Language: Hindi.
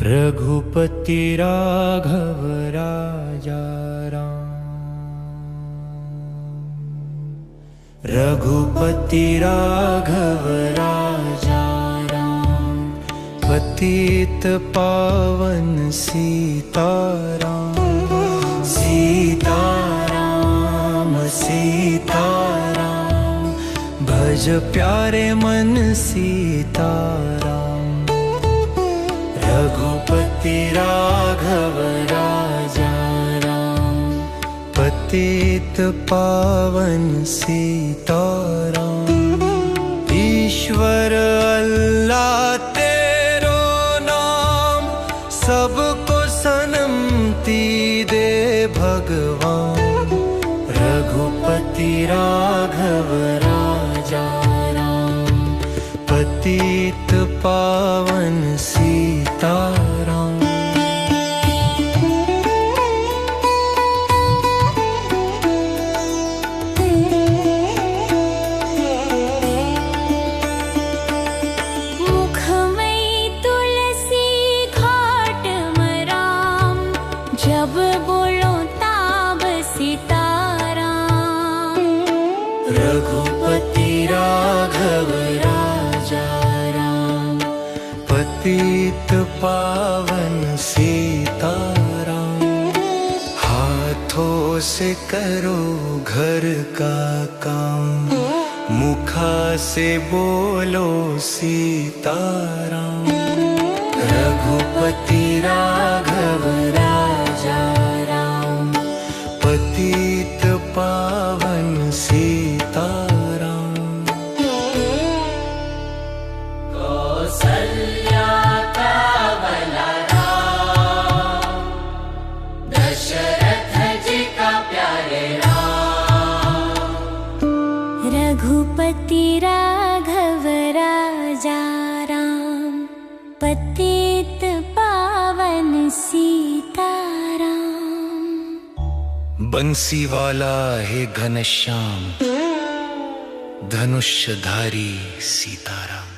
रघुपति राघव राजा राम। रघुपति राघव राजा राम। पतित पावन सीताराम। सीताराम सीताराम भज प्यारे मन सीताराम। रघुपति राघव राजा राम। पतित पावन सीताराम। ईश्वर अल्लाह तेरो नाम, सबको सनमती दे भगवान। रघुपति राघव राजा राम। पतित पावन सीताराम। मुखमयी तुलसी घाट मराम, जब बोलो ताब सीताराम। रघुपति राघव राजा राम। पतित पावन सीताराम। हाथों से करो घर का काम, मुखा से बोलो सीताराम। रघुपति राघव राजा राम। पतित पावन सीताराम। कौसल्या का भला राम, दशरथ जी का प्यारे राम। रघुपति राघव राजा राम। पतित पावन सीताराम। बंसी वाला है घनश्याम, धनुष्यधारी सीताराम।